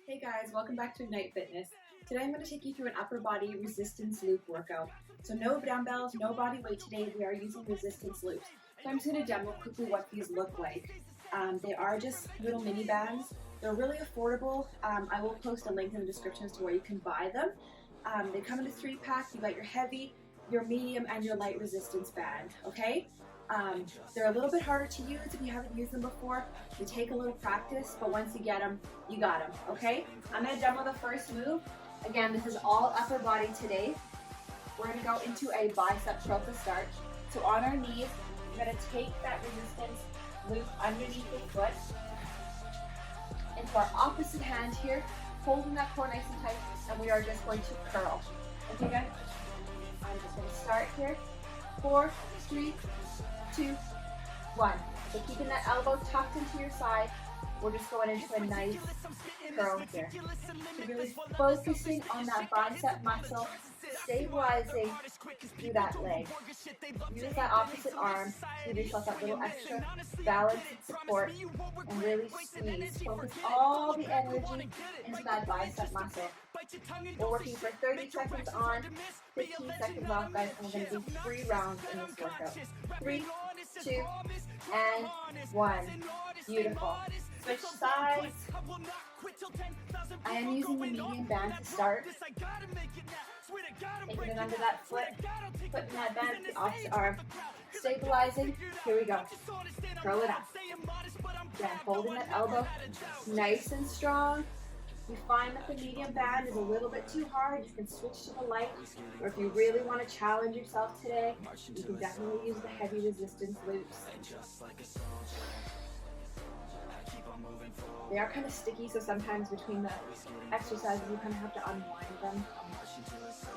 Hey guys, welcome back to Ignite Fitness. Today I'm going to take you through an upper body resistance loop workout. So no dumbbells, no body weight today, we are using resistance loops. So I'm just going to demo quickly what these look like. They are just little mini bands. They're really affordable. I will post a link in the description as to where you can buy them. They come in a 3-pack. You got your heavy, your medium, and your light resistance band, okay? They're a little bit harder to use if you haven't used them before. They take a little practice, but once you get them, you got them, okay? I'm gonna demo the first move. Again, this is all upper body today. We're gonna go into a bicep curl to start. So on our knees, we're gonna take that resistance loop underneath the foot into our opposite hand here, holding that core nice and tight, and we are just going to curl. Okay guys? I'm just gonna start here. 4, 3, 2, 1. So keeping that elbow tucked into your side, we're just going into a nice curl here. So really focusing on that bicep muscle, stabilizing through that leg. Use that opposite arm to give yourself that little extra balance and support, and really squeeze. Focus all the energy into that bicep muscle. We're working for 30 seconds on, 15 seconds off, guys, and we're going to do 3 rounds in this workout. 3, 2, and 1. Beautiful. Switch sides. I am using the medium band to start. Taking it under that foot, putting that band to the opposite arm, stabilizing. Here we go. Curl it up. Again, holding that elbow nice and strong. If you find that the medium band is a little bit too hard, you can switch to the light. Or if you really want to challenge yourself today, you can definitely use the heavy resistance loops. They are kind of sticky, so sometimes between the exercises you kind of have to unwind them.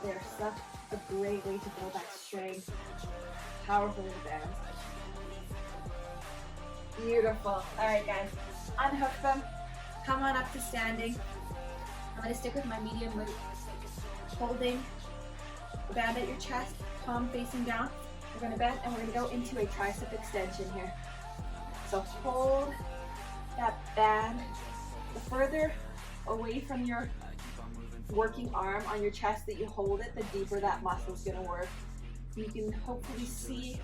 They're such a great way to build that strength. Powerful little bands. Beautiful. All right, guys, unhook them. Come on up to standing. I'm going to stick with my medium loop. Holding the band at your chest, palm facing down. We're going to bend and we're going to go into a tricep extension here. So hold that band. The further away from your working arm on your chest that you hold it, the deeper that muscle is going to work. You can hopefully see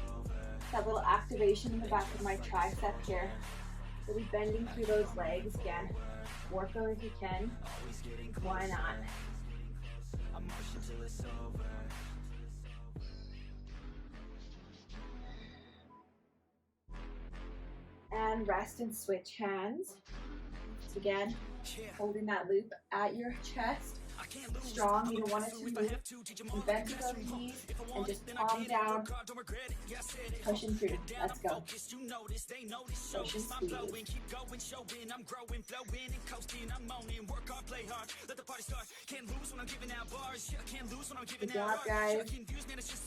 that little activation in the back of my tricep here. Really bending through those legs again. Work on it if you can. Why not? And rest and switch hands. So again, holding that loop at your chest. Strong, you don't want it to move. And bend to those knees and just palm down. Pushing through. Let's go. Push and squeeze. Good job, guys.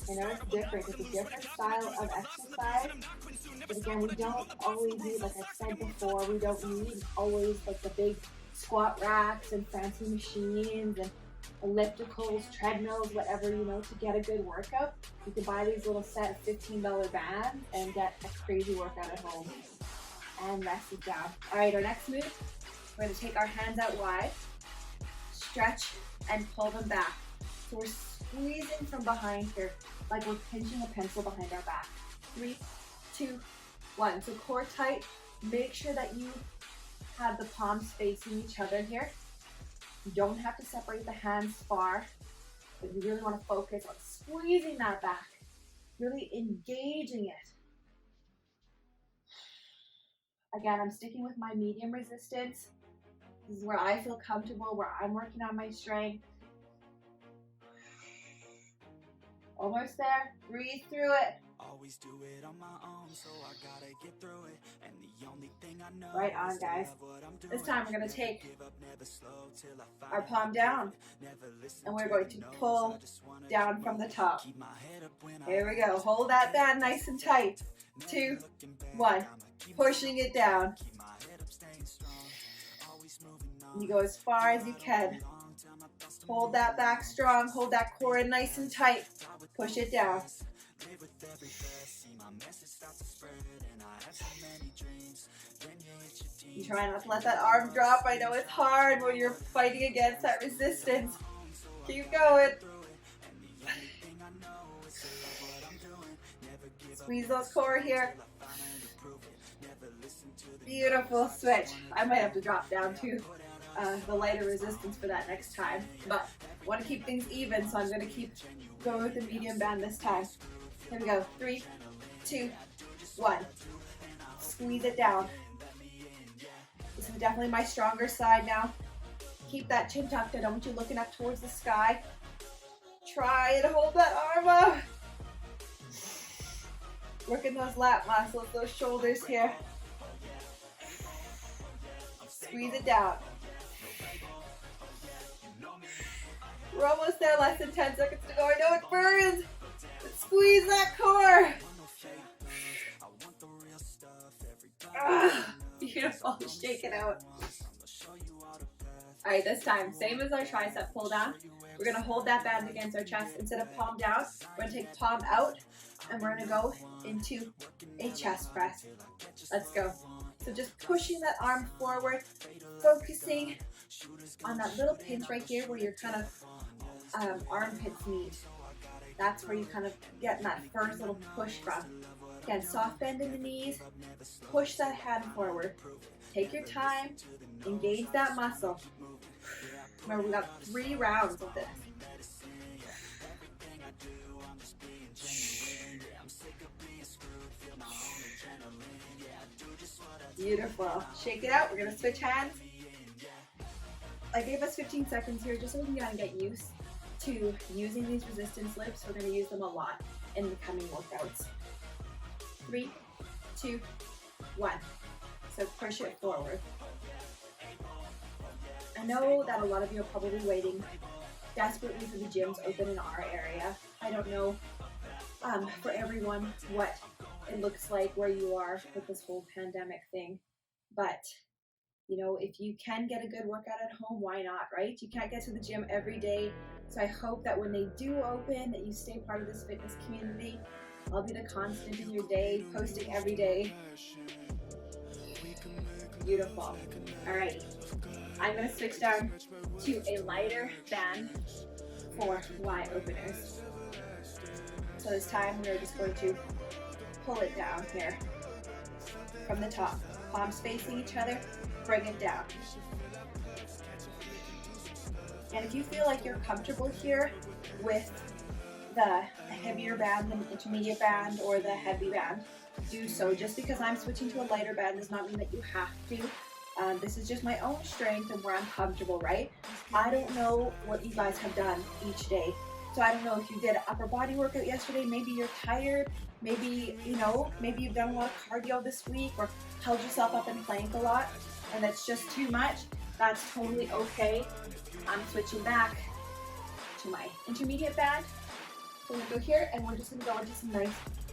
I know it's different. It's a different style of exercise. But again, we don't always need, like I said before, we don't need always like the big squat racks and fancy machines and ellipticals, treadmills, whatever, you know, to get a good workout. You can buy these little set of $15 bands and get a crazy workout at home. And rest it down. All right, our next move, we're going to take our hands out wide, stretch, and pull them back. So we're squeezing from behind here, like we're pinching a pencil behind our back. 3, 2, 1. So core tight. Make sure that you have the palms facing each other here. You don't have to separate the hands far, but you really want to focus on squeezing that back, really engaging it. Again, I'm sticking with my medium resistance. This is where I feel comfortable, where I'm working on my strength. Almost there. Breathe through it. Always do it on my own, so I gotta get through it. And the only thing I know, right on, guys. This time we're going to take our palm down and we're going to pull down from the top. Here we go. Hold that band nice and tight. 2, 1. Pushing it down. You go as far as you can. Hold that back strong. Hold that core in nice and tight. Push it down. You try not to let that arm drop. I know it's hard when you're fighting against that resistance. Keep going. Squeeze those core here. Beautiful switch. I might have to drop down to the lighter resistance for that next time, but I want to keep things even, so I'm going to keep going with the medium band this time. Here we go. 3, 2, 1. Squeeze it down. This is definitely my stronger side now. Keep that chin tucked. I don't want you looking up towards the sky. Try and hold that arm up. Working those lat muscles, those shoulders here. Squeeze it down. We're almost there, less than 10 seconds to go. I know it burns, but squeeze that core. Beautiful, shake it out. All right, this time, same as our tricep pull down. We're gonna hold that band against our chest. Instead of palm down, we're gonna take palm out, and we're gonna go into a chest press. Let's go. So just pushing that arm forward, focusing on that little pinch right here where your kind of armpits meet. That's where you kind of get that first little push from. Again, soft bend in the knees, push that hand forward. Take your time, engage that muscle. Remember, we got 3 rounds of this. Beautiful. Shake it out. We're going to switch hands. I gave us 15 seconds here just so we can kind of get used to using these resistance lifts. We're going to use them a lot in the coming workouts. 3, 2, 1. So push it forward. I know that a lot of you are probably waiting desperately for the gyms open in our area. I don't know for everyone what it looks like where you are with this whole pandemic thing, but you know, if you can get a good workout at home, why not, right? You can't get to the gym every day, so I hope that when they do open that you stay part of this fitness community. I'll be the constant in your day, posting every day. Beautiful. All right, I'm going to switch down to a lighter band for Y openers. So this time we're just going to pull it down here from the top. Palms facing each other, bring it down. And if you feel like you're comfortable here with the heavier band, the intermediate band, or the heavy band, do so. Just because I'm switching to a lighter band does not mean that you have to. This is just my own strength and where I'm comfortable, right? I don't know what you guys have done each day. So I don't know if you did an upper body workout yesterday, maybe you're tired, maybe, you know, maybe you've done a lot of cardio this week or held yourself up in plank a lot and that's just too much. That's totally okay. I'm switching back to my intermediate band. So we're gonna go here and we're just gonna go into some nice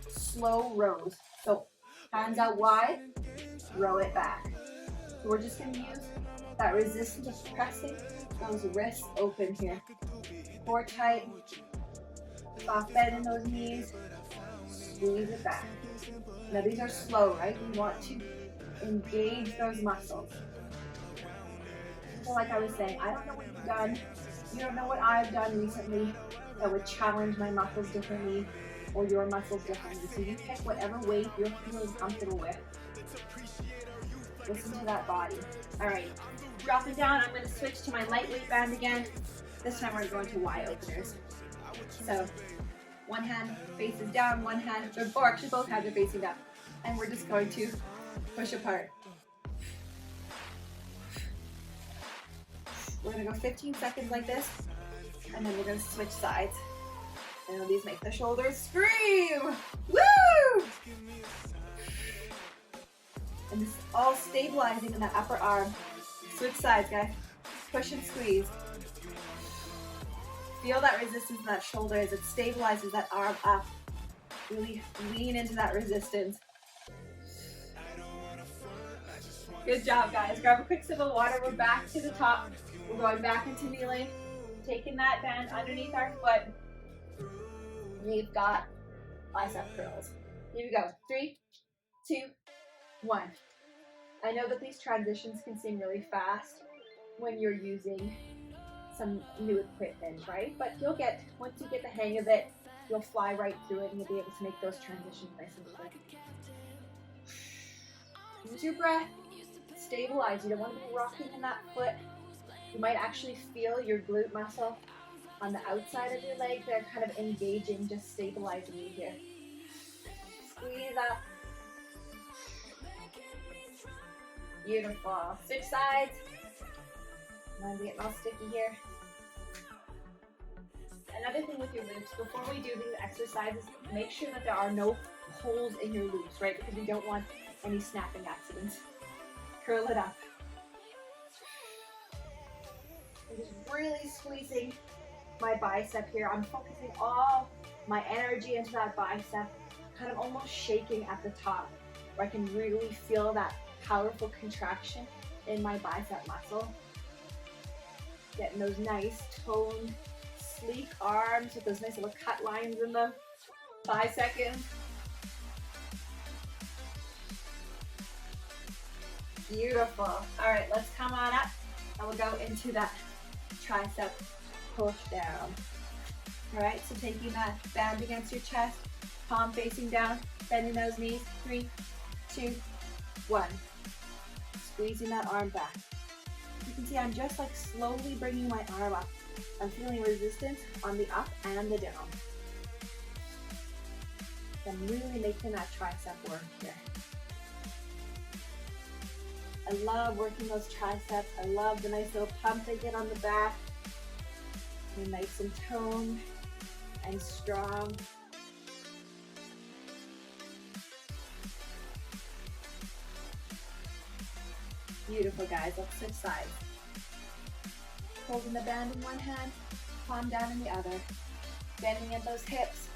slow rows. So hands out wide, row it back. So we're just gonna use that resistance of pressing those wrists open here. Core tight, soft bend in those knees, squeeze it back. Now these are slow, right? We want to engage those muscles. So like I was saying, I don't know what you've done. You don't know what I've done recently that would challenge my muscles differently or your muscles differently. So you pick whatever weight you're feeling comfortable with. Listen to that body. All right, drop it down. I'm gonna switch to my lightweight band again. This time we're going to Y openers. So one hand faces down, one hand, or actually both hands are facing down. And we're just going to push apart. We're gonna go 15 seconds like this, and then we're gonna switch sides. And these make the shoulders scream! Woo! And this is all stabilizing in that upper arm. Switch sides, guys. Push and squeeze. Feel that resistance in that shoulder as it stabilizes that arm up. Really lean into that resistance. Good job, guys. Grab a quick sip of water. We're back to the top. We're going back into kneeling. Taking that band underneath our foot. We've got bicep curls. Here we go. 3, 2, 1. I know that these transitions can seem really fast when you're using some new equipment, right? But once you get the hang of it, you'll fly right through it and you'll be able to make those transitions nice and quick. Use your breath, stabilize. You don't want to be rocking in that foot. You might actually feel your glute muscle on the outside of your leg. They're kind of engaging, just stabilizing you here. Squeeze up. Beautiful. Switch sides. I'm getting all sticky here. Another thing with your loops, before we do these exercises, make sure that there are no holes in your loops, right? Because we don't want any snapping accidents. Curl it up. I'm just really squeezing my bicep here. I'm focusing all my energy into that bicep, kind of almost shaking at the top, where I can really feel that powerful contraction in my bicep muscle. Getting those nice toned, sleek arms with those nice little cut lines in them. 5 seconds. Beautiful. All right, let's come on up and we'll go into that tricep push down. All right, so taking that band against your chest, palm facing down, bending those knees. 3, 2, 1. Squeezing that arm back. You can see I'm just like slowly bringing my arm up. I'm feeling resistance on the up and the down. I'm really making that tricep work here. I love working those triceps. I love the nice little pump they get on the back. They're nice and toned and strong. Beautiful, guys. Let's switch sides. Holding the band in one hand, palm down in the other. Bending at those hips.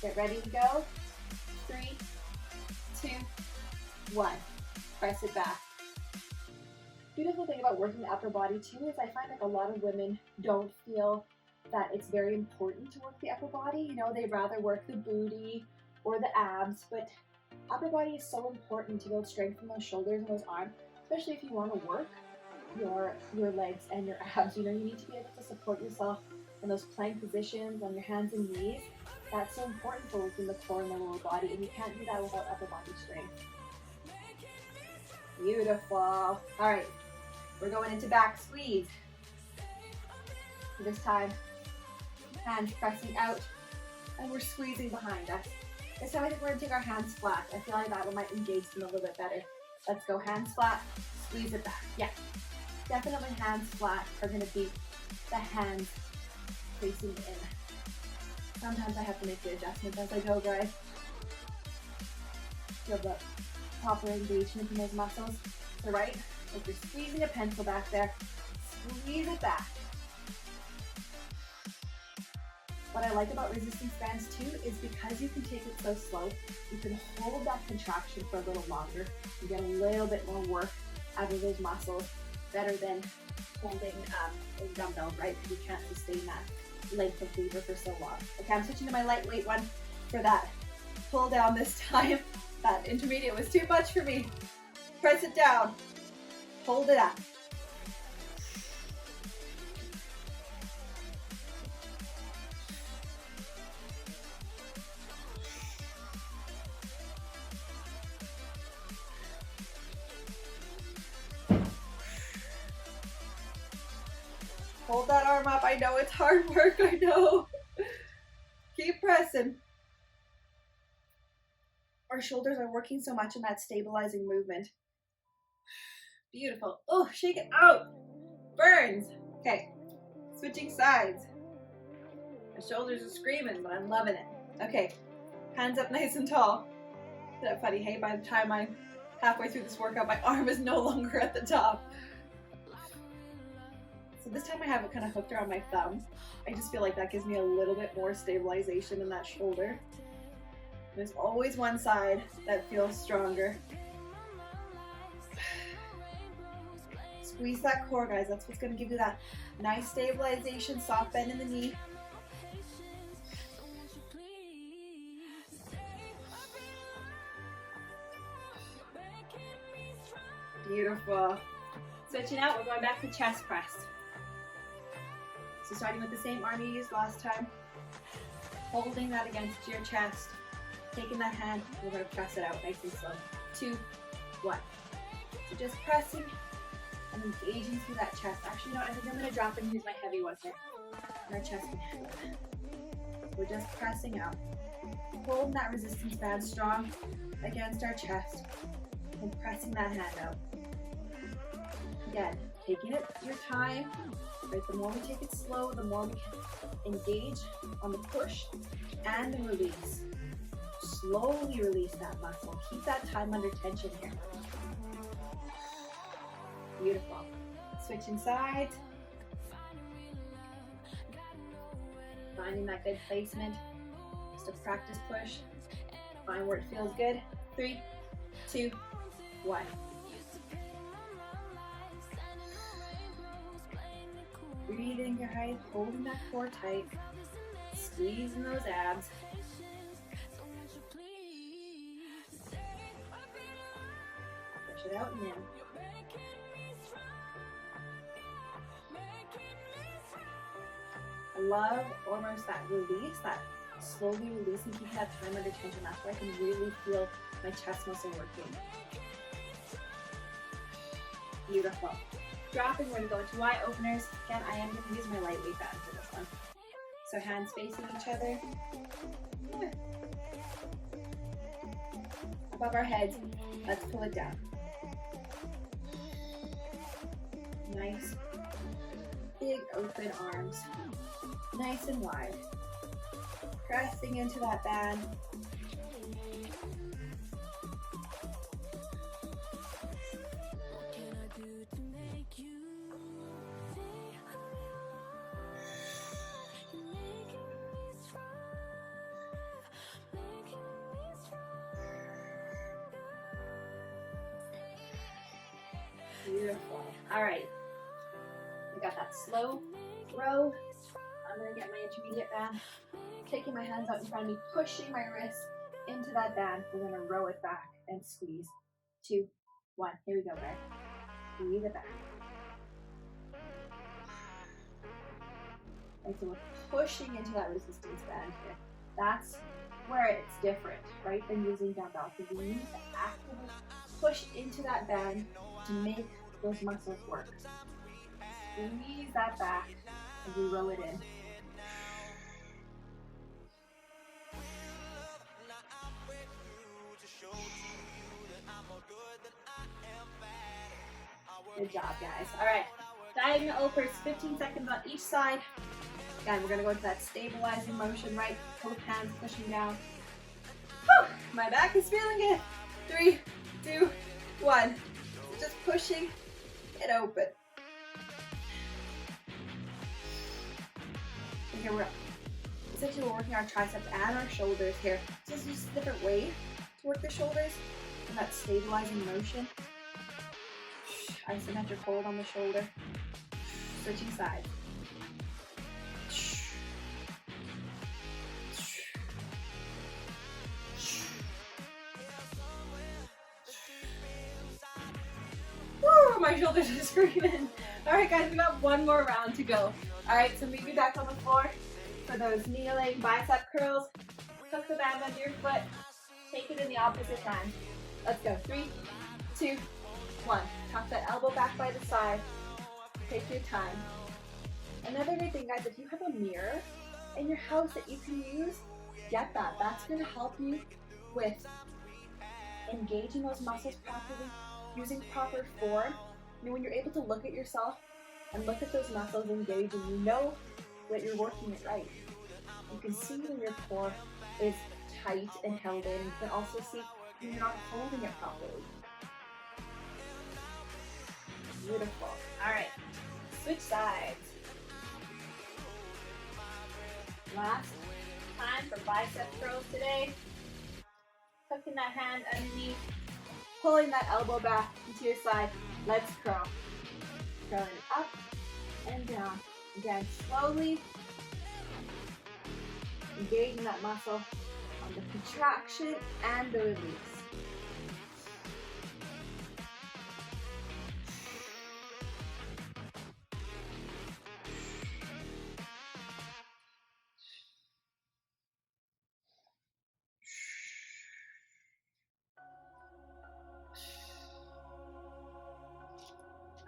Get ready to go. 3, 2, 1. Press it back. Beautiful thing about working the upper body too is I find like a lot of women don't feel that it's very important to work the upper body. You know, they'd rather work the booty or the abs, but upper body is so important to build strength in those shoulders and those arms, especially if you want to work your legs and your abs. You know, you need to be able to support yourself in those plank positions on your hands and knees. That's so important for working the core and the lower body, and you can't do that without upper body strength. Beautiful. All right, we're going into back squeeze. This time, hands pressing out, and we're squeezing behind us. This time I think we're gonna take our hands flat. I feel like that one might engage them a little bit better. Let's go hands flat, squeeze it back. Yeah, definitely hands flat are gonna be the hands facing in. Sometimes I have to make the adjustments as I go, guys. Feel the proper engagement in those muscles. So right, if you're squeezing a pencil back there, squeeze it back. What I like about resistance bands too is because you can take it so slow, you can hold that contraction for a little longer. You get a little bit more work out of those muscles, better than holding a dumbbell, right? Because you can't sustain that length of labor for so long. Okay, I'm switching to my lightweight one for that pull down this time. That intermediate was too much for me. Press it down, hold it up. Hold that arm up. I know it's hard work, I know. Keep pressing. Our shoulders are working so much in that stabilizing movement. Beautiful. Oh, shake it out. Burns. Okay, switching sides. My shoulders are screaming, but I'm loving it. Okay, hands up nice and tall. Isn't that funny? Hey, by the time I'm halfway through this workout, my arm is no longer at the top. So this time I have it kind of hooked around my thumb. I just feel like that gives me a little bit more stabilization in that shoulder. There's always one side that feels stronger. Squeeze that core, guys. That's what's going to give you that nice stabilization, soft bend in the knee. Beautiful. Switching out, we're going back to chest press. So starting with the same arm you used last time, holding that against your chest, taking that hand, we're going to press it out nice and slow. 2, 1. So just pressing and engaging through that chest. Actually, no, I think I'm going to drop and use my heavy one here. And our chest can handle it. We're just pressing out. Holding that resistance band strong against our chest and pressing that hand out. Again, taking it your time. Right, the more we take it slow, the more we can engage on the push and the release. Slowly release that muscle. Keep that time under tension here. Beautiful. Switching sides. Finding that good placement. Just a practice push. Find where it feels good. 3, 2, 1. Breathing your height, holding that core tight, squeezing those abs. Push it out and in. I love almost that release, that slowly releasing, keeping that time under tension. That's where I can really feel my chest muscle working. Beautiful. Dropping, we're going to go into Y openers. Again, I am going to use my lightweight band for this one. So hands facing each other. Above our heads, let's pull it down. Nice, big open arms. Nice and wide. Pressing into that band. Beautiful. All right. We got that slow row. I'm going to get my intermediate band. Taking my hands out in front of me, pushing my wrist into that band. We're going to row it back and squeeze. 2, 1. Here we go, guys. Squeeze it back. And so we're pushing into that resistance band here. That's where it's different, right, than using dumbbells. Because we need to actively push into that band to make those muscles work. Squeeze that back as we row it in. Good job, guys. All right, diagonal opens, 15 seconds on each side. Again, we're gonna go into that stabilizing motion, right? Both hands pushing down. Whew, my back is feeling it. 3, 2, 1. So just pushing it open. Okay, we're essentially working our triceps and our shoulders here. So this is just a different way to work the shoulders and that stabilizing motion. Isometric hold on the shoulder. Switching sides. Woo, my shoulders are screaming. All right, guys, we got one more round to go. All right, so meet me back on the floor for those kneeling bicep curls. Tuck the band under your foot. Take it in the opposite hand. Let's go. 3, 2, 1. Tuck that elbow back by the side. Take your time. Another great thing, guys, if you have a mirror in your house that you can use, get that. That's going to help you with engaging those muscles properly, using proper form. You know, when you're able to look at yourself and look at those muscles engaging, you know that you're working it right. You can see when your core is tight and held in. You can also see when you're not holding it properly. Beautiful. All right, switch sides. Last time for bicep curls today. Tucking that hand underneath, pulling that elbow back into your side. Let's curl. Curling up and down. Again, slowly engaging that muscle on the contraction and the release.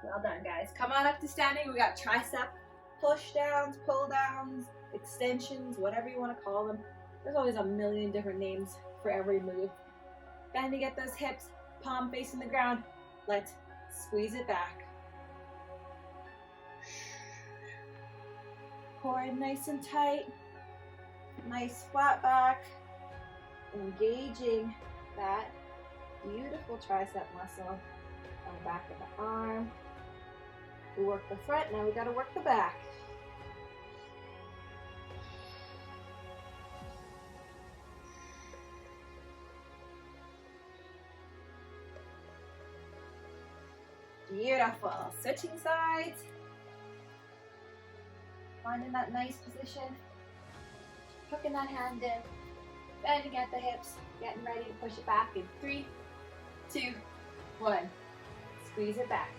Well done, guys. Come on up to standing. We got tricep push downs, pull downs, extensions, whatever you want to call them. There's always a million different names for every move. Bending at those hips, palm facing the ground. Let's squeeze it back. Core in nice and tight. Nice flat back. Engaging that beautiful tricep muscle on the back of the arm. We work the front, now we gotta work the back. Beautiful. Switching sides. Finding that nice position. Hooking that hand in. Bending at the hips. Getting ready to push it back in 3, 2, 1. Squeeze it back.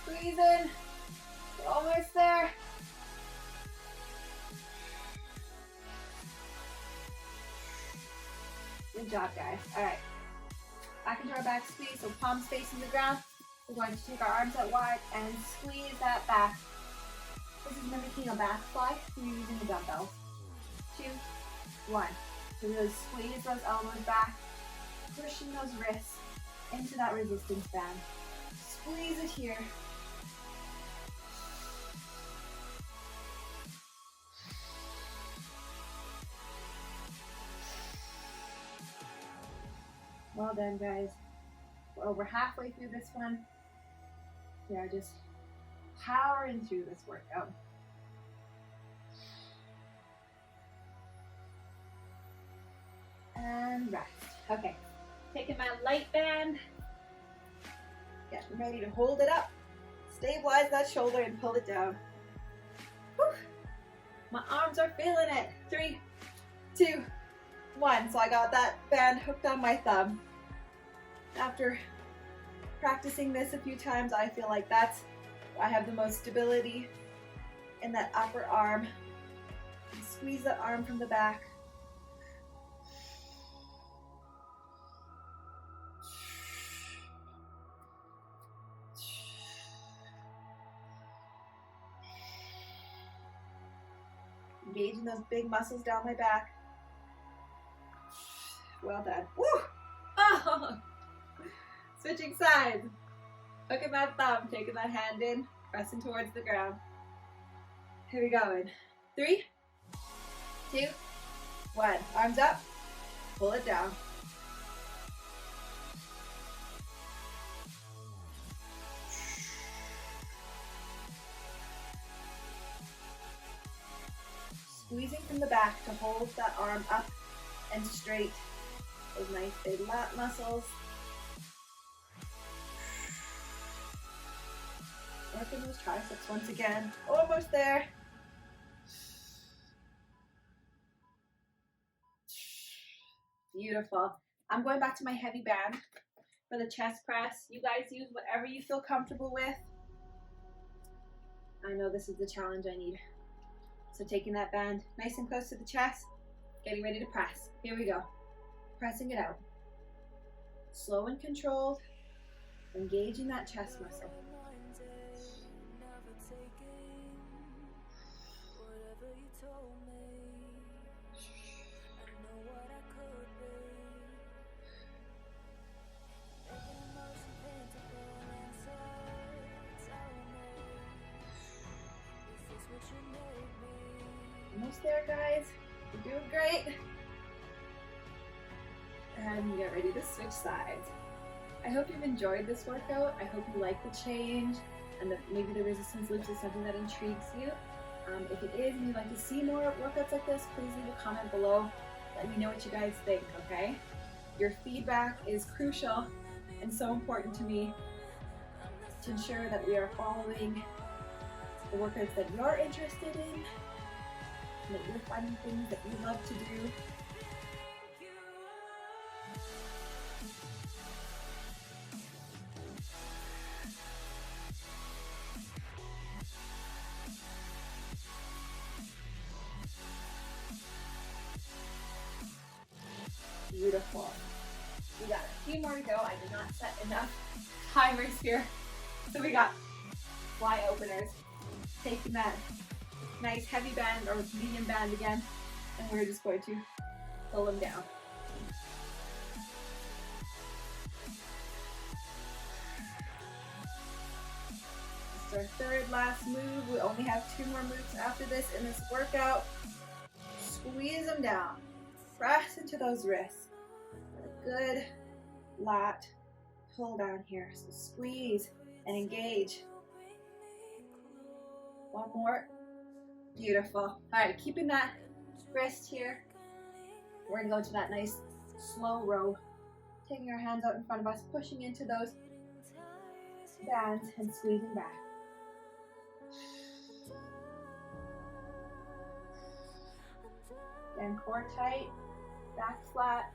Squeeze in. We're almost there. Good job, guys. All right. Back into our back squeeze. So palms facing the ground. We're going to take our arms out wide and squeeze that back. This is mimicking a back fly. You're using the dumbbells. 2, 1. So really squeeze those elbows back, pushing those wrists into that resistance band. Squeeze it here. Well done, guys. We're over halfway through this one. We are just powering through this workout. And rest. Okay, taking my light band. Getting ready to hold it up. Stabilize that shoulder and pull it down. Whew. My arms are feeling it. 3, 2, 1. So I got that band hooked on my thumb. After practicing this a few times, I feel like I have the most stability in that upper arm. Squeeze that arm from the back. Engaging those big muscles down my back. Well done. Woo! Oh! Switching sides. Hooking that thumb, taking that hand in, pressing towards the ground. Here we go. In 3, 2, 1. Arms up. Pull it down. Squeezing from the back to hold that arm up and straight. Those nice big lat muscles. Working those triceps once again. Almost there. Beautiful. I'm going back to my heavy band for the chest press. You guys use whatever you feel comfortable with. I know this is the challenge I need. So taking that band nice and close to the chest, getting ready to press. Here we go. Pressing it out. Slow and controlled, engaging that chest muscle. Almost there, guys. You're doing great. And get ready to switch sides. I hope you've enjoyed this workout. I hope you like the change and that maybe the resistance loops is something that intrigues you. If it is and you'd like to see more workouts like this, please leave a comment below. Let me know what you guys think, okay? Your feedback is crucial and so important to me to ensure that we are following the workouts that you're interested in, and that you're finding things that you love to do. Beautiful. We got a few more to go. I did not set enough timers here. So we got fly openers. Taking that nice heavy band or medium band again, and we're just going to pull them down. This is our third last move. We only have 2 more moves after this in this workout. Squeeze them down. Press into those wrists. A good lat pull down here. So squeeze and engage. One more. Beautiful. All right, keeping that wrist here. We're gonna go to that nice slow row. Taking our hands out in front of us, pushing into those bands and squeezing back. Then core tight, back flat.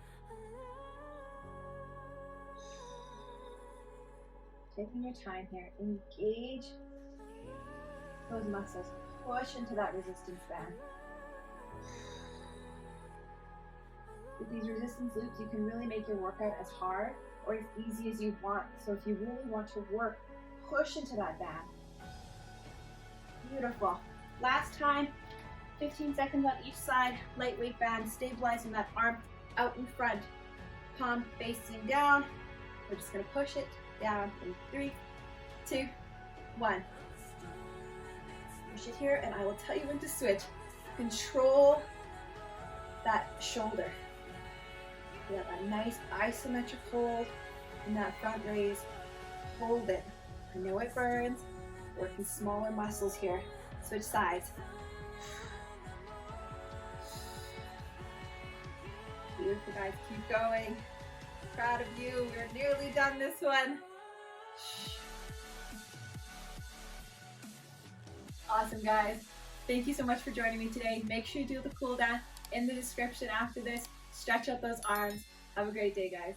Taking your time here. Engage those muscles. Push into that resistance band. With these resistance loops, you can really make your workout as hard or as easy as you want. So if you really want to work, push into that band. Beautiful. Last time, 15 seconds on each side, lightweight band, stabilizing that arm out in front. Palm facing down. We're just gonna push it down in 3, 2, 1. Push it here, and I will tell you when to switch. Control that shoulder. You have that nice isometric hold in that front raise. Hold it. I know it burns. Working smaller muscles here. Switch sides. Beautiful, guys. Keep going. Proud of you. We're nearly done this one. Awesome, guys. Thank you so much for joining me today. Make sure you do the cool down in the description after this. Stretch out those arms. Have a great day, guys.